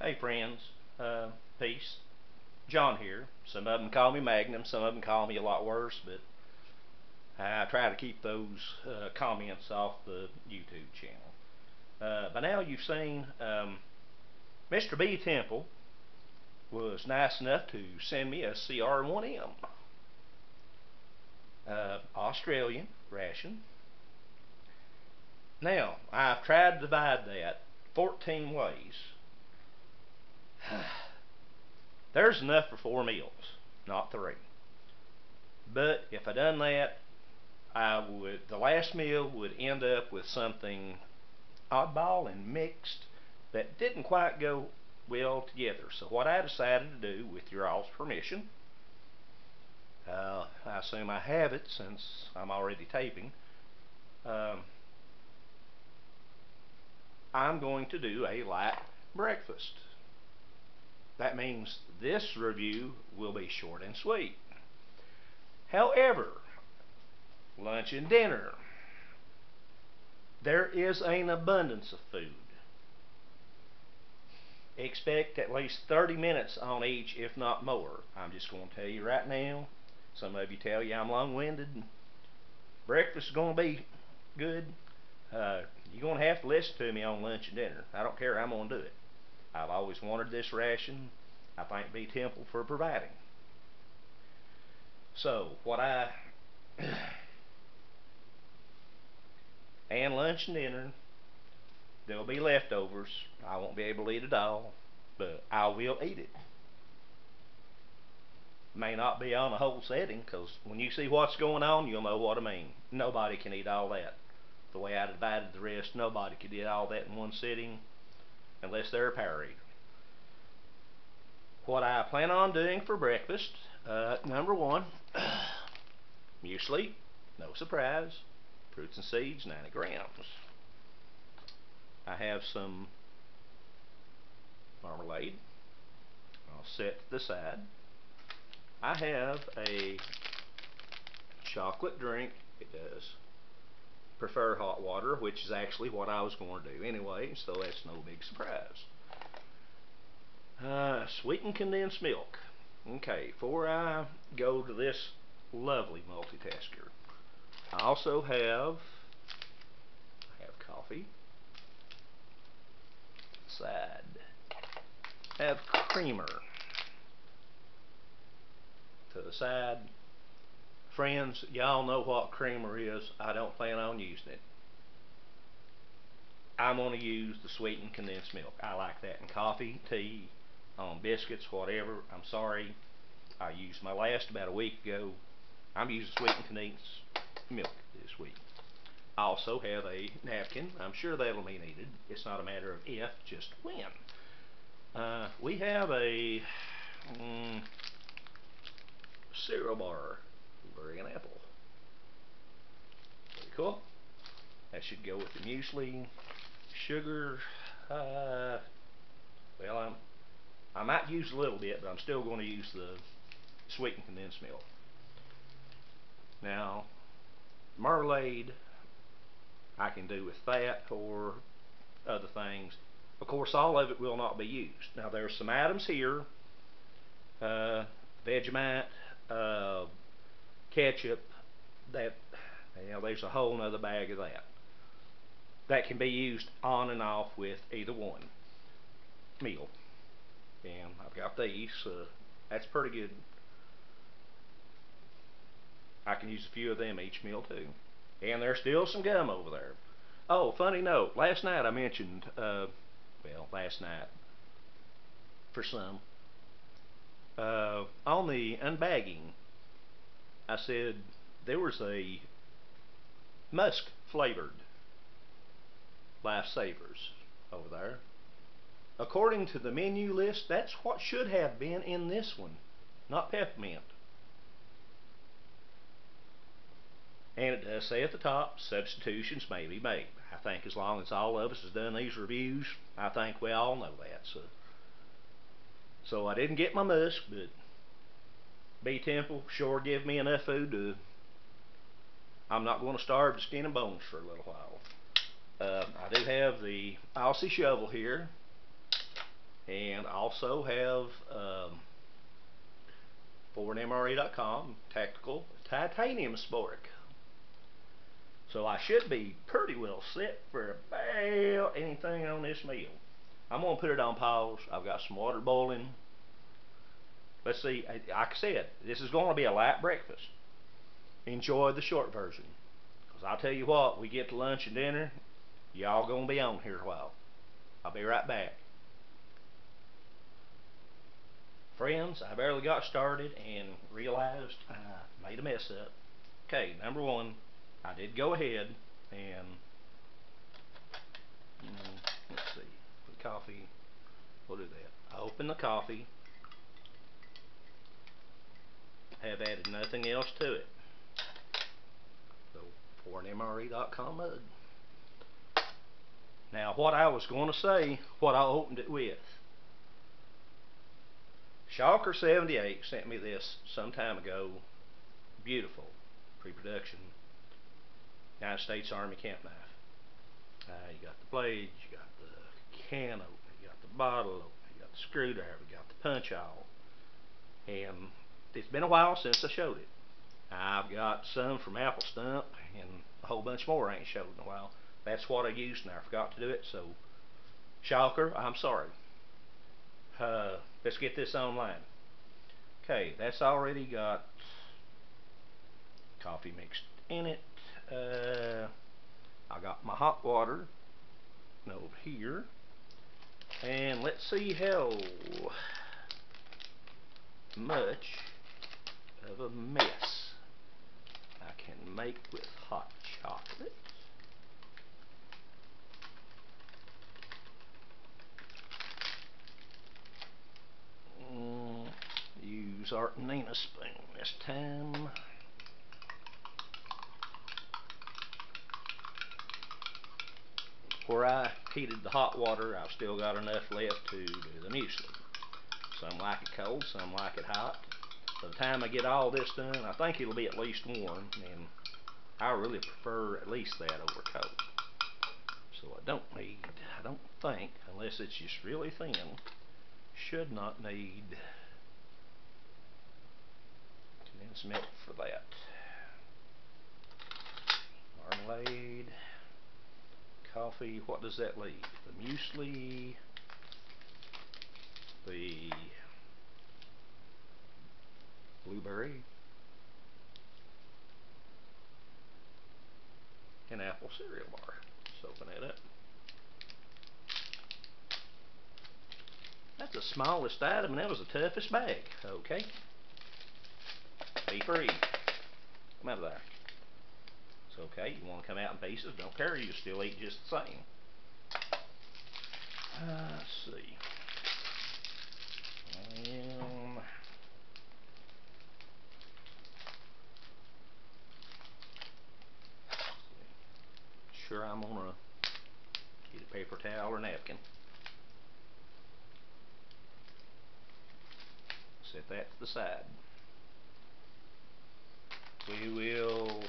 Hey friends, peace. John here. Some of them call me Magnum, some of them call me a lot worse, but I try to keep those comments off the YouTube channel. By now you've seen Mr. Btemple was nice enough to send me a CR1M Australian ration. Now, I've tried to divide that 14 ways. There's enough for 4 meals, not 3. But if I done that, the last meal would end up with something oddball and mixed that didn't quite go well together. So what I decided to do, with your all's permission, I assume I have it since I'm already taping, I'm going to do a light breakfast. That means this review will be short and sweet. However, lunch and dinner, there is an abundance of food. Expect at least 30 minutes on each, if not more. I'm just going to tell you right now. Some of you tell you I'm long-winded. Breakfast is going to be good. You're going to have to listen to me on lunch and dinner. I don't care, I'm going to do it. I've always wanted this ration. I thank Btemple for providing. So, and lunch and dinner, there'll be leftovers. I won't be able to eat it all, but I will eat it. May not be on a whole setting, because when you see what's going on, you'll know what I mean. Nobody can eat all that. The way I divided the rest, nobody could eat all that in one sitting unless they're a power eater. What I plan on doing for breakfast, number 1, muesli, no surprise, fruits and seeds, 90 grams. I have some marmalade, I'll set to the side. I have a chocolate drink. It does prefer hot water, which is actually what I was going to do anyway, so that's no big surprise. Sweetened condensed milk. Okay, before I go to this lovely multitasker, I also have coffee. Side. Have creamer. To the side. Friends, y'all know what creamer is. I don't plan on using it. I'm going to use the sweetened condensed milk. I like that in coffee, tea, on biscuits, whatever. I'm sorry, I used my last about a week ago. I'm using sweetened condensed milk this week. I also have a napkin. I'm sure that'll be needed. It's not a matter of if, just when. We have a cereal bar, blueberry and apple. Pretty cool. That should go with the muesli. Sugar, well, I might use a little bit, but I'm still going to use the sweetened condensed milk. Now, marmalade, I can do with that or other things. Of course, all of it will not be used. Now, there's some items here, Vegemite, ketchup, that, there's a whole nother bag of that. That can be used on and off with either one meal. And I've got these, that's pretty good. I can use a few of them each meal too. And there's still some gum over there. Oh, funny note, last night I mentioned, last night, for some, on the unbagging, I said there was a musk flavored Lifesavers over there. According to the menu list, that's what should have been in this one, not peppermint. And it does say at the top, substitutions may be made. I think as long as all of us has done these reviews, I think we all know that. So I didn't get my musk, but Btemple sure give me enough food to, I'm not going to starve to skin and bones for a little while. I do have the Aussie shovel here. and also have 4NMRE.com tactical titanium spork. So I should be pretty well set for about anything on this meal. I'm going to put it on pause. I've got some water boiling. Let's see. Like I said, this is going to be a light breakfast. Enjoy the short version. Because I'll tell you what, we get to lunch and dinner, y'all going to be on here a while. I'll be right back. Friends, I barely got started and realized I made a mess up. Okay, number one, I did go ahead and let's see, put coffee. We'll do that. I opened the coffee. Have added nothing else to it. So 4NMRE.com mug. Now, what I was going to say, what I opened it with. Shocker78 sent me this some time ago. Beautiful pre-production United States Army camp knife. You got the blades, you got the can opener, you got the bottle opener, you got the screwdriver, you got the punch awl. And it's been a while since I showed it. I've got some from Apple Stump and a whole bunch more I ain't showed in a while. That's what I used and I forgot to do it, so Shocker, I'm sorry. Let's get this online. Okay, that's already got coffee mixed in it. I got my hot water over here. And let's see how much of a mess I can make with hot chocolate. Use Artanina spoon this time. Where I heated the hot water, I've still got enough left to do the muesli. Some like it cold, some like it hot. By the time I get all this done, I think it'll be at least warm, and I really prefer at least that over cold. So I don't think, unless it's just really thin, should not need condensed milk for that. Marmalade, coffee, what does that leave? The muesli, the blueberry, and apple cereal bar. Let's open it up. That's the smallest item, and that was the toughest bag. Okay. Be free. Come out of there. It's okay. You want to come out in pieces, don't care. You still eat just the same. Let's see. Sure, I'm going to get a paper towel or napkin. Set that to the side. We will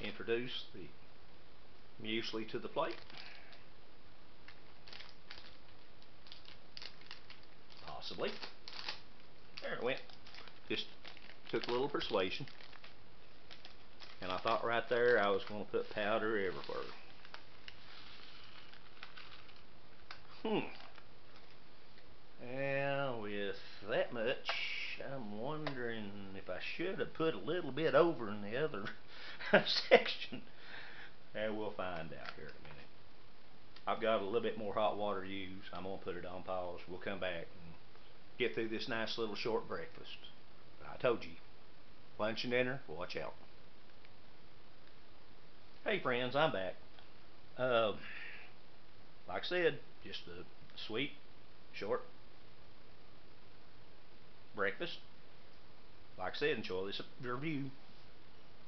introduce the muesli to the plate. Possibly. There it went. Just took a little persuasion. And I thought right there I was going to put powder everywhere. And with that much, I'm wondering if I should have put a little bit over in the other section. And we'll find out here in a minute. I've got a little bit more hot water to use. I'm going to put it on pause. We'll come back and get through this nice little short breakfast. But I told you, lunch and dinner, watch out. Hey friends, I'm back. Like I said, just a sweet, short breakfast. Like I said, enjoy this review,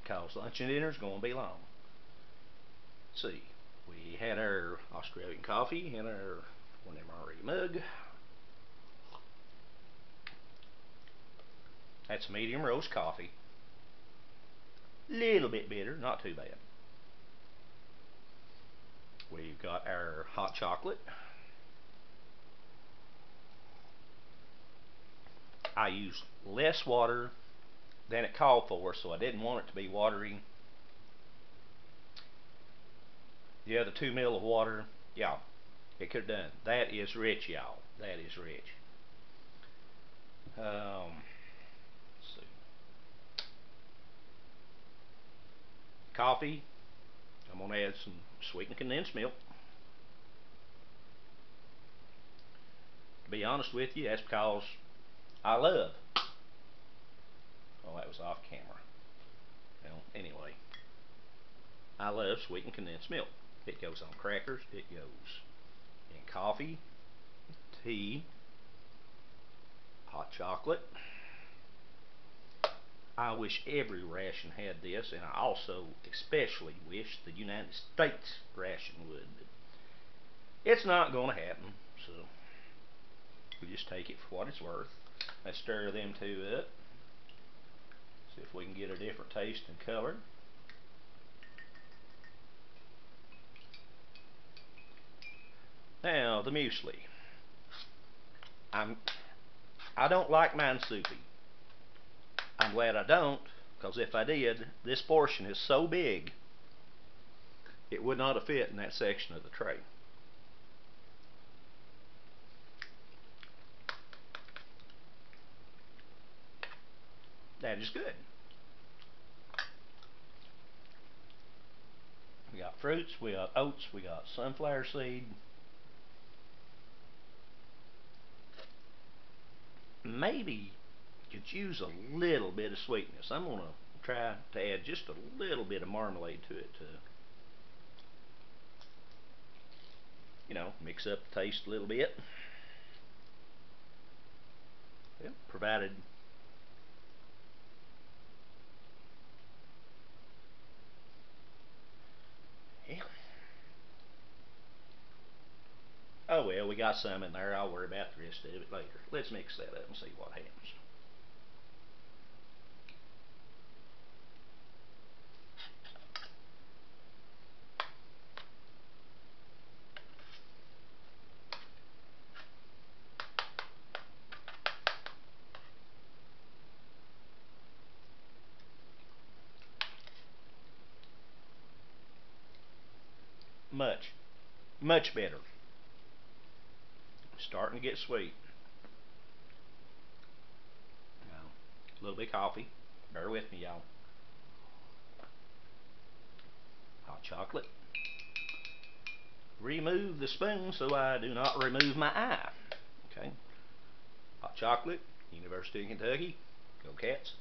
because lunch and dinner is going to be long. Let's see, we had our Australian coffee in our 1MRE mug. That's medium roast coffee. Little bit bitter, not too bad. We've got our hot chocolate. I used less water than it called for, so I didn't want it to be watery. The other 2 mil of water, yeah, it could have done. That is rich, y'all. That is rich. Let's see. Coffee. I'm going to add some sweetened condensed milk. To be honest with you, that's because I love. Oh, that was off camera. Well, anyway, I love sweetened condensed milk. It goes on crackers. It goes in coffee, tea, hot chocolate. I wish every ration had this, and I also especially wish the United States ration would. But it's not going to happen, so we just take it for what it's worth. Let's stir them two up. See if we can get a different taste and color. Now, the muesli. I don't like mine soupy. I'm glad I don't, because if I did, this portion is so big, it would not have fit in that section of the tray. That is good. We got fruits, we got oats, we got sunflower seed. Maybe could use a little bit of sweetness. I'm going to try to add just a little bit of marmalade to it to, mix up the taste a little bit. Well, provided oh well, we got some in there. I'll worry about the rest of it later. Let's mix that up and see what happens. Much better. Starting to get sweet. Now, a little bit of coffee. Bear with me, y'all. Hot chocolate. Remove the spoon so I do not remove my eye. Okay. Hot chocolate. University of Kentucky. Go Cats.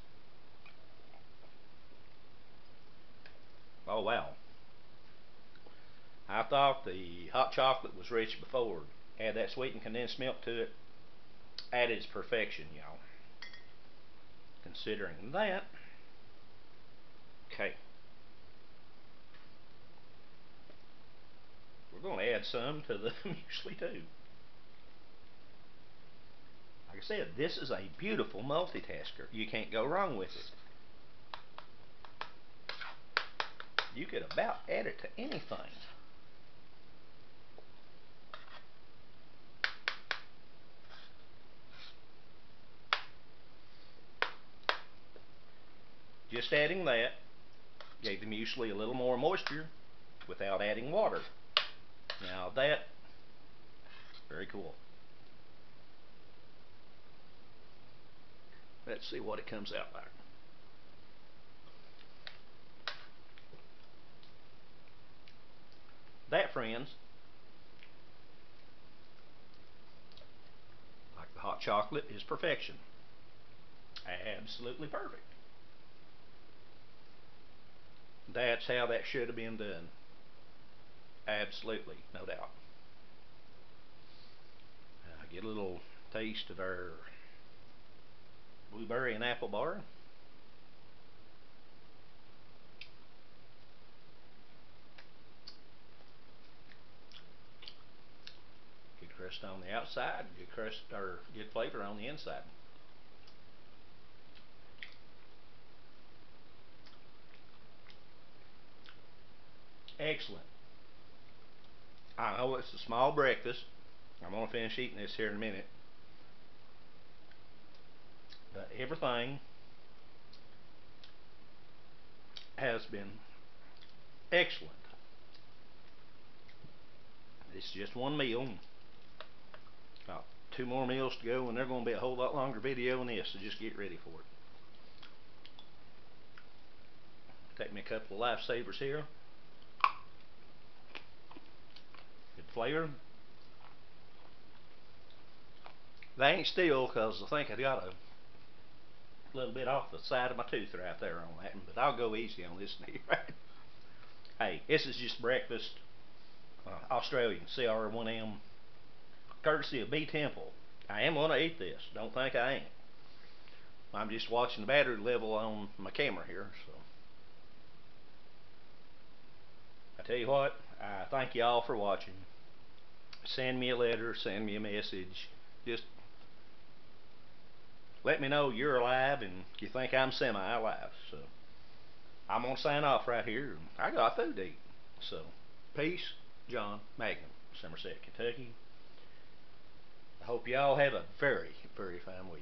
Oh wow. I thought the hot chocolate was rich before. Add that sweetened condensed milk to it. At its perfection, y'all. Considering that, okay, we're going to add some to the muesli too. Like I said, this is a beautiful multitasker. You can't go wrong with it. You could about add it to anything. Just adding that gave the muesli a little more moisture without adding water. Now that, very cool. Let's see what it comes out like. That, friends, like the hot chocolate, is perfection. Absolutely perfect. That's how that should have been done. Absolutely, no doubt. Get a little taste of our blueberry and apple bar. Good crust on the outside, good crust or good flavor on the inside. Excellent. I know it's a small breakfast. I'm gonna finish eating this here in a minute. But everything has been excellent. It's just one meal. About 2 more meals to go, and they're going to be a whole lot longer video than this, so just get ready for it. Take me a couple of lifesavers here. Good flavor. They ain't still because I think I got a little bit off the side of my tooth right there on that, but I'll go easy on this one. Hey, this is just breakfast. Australian CR1M, courtesy of Btemple. I am going to eat this. Don't think I ain't. I'm just watching the battery level on my camera here. So I tell you what, I thank you all for watching. Send me a letter, send me a message. Just let me know you're alive and you think I'm semi-alive. So I'm going to sign off right here. I got food to eat. So peace, John Magnum, Somerset, Kentucky. I hope y'all have a very, very fine week.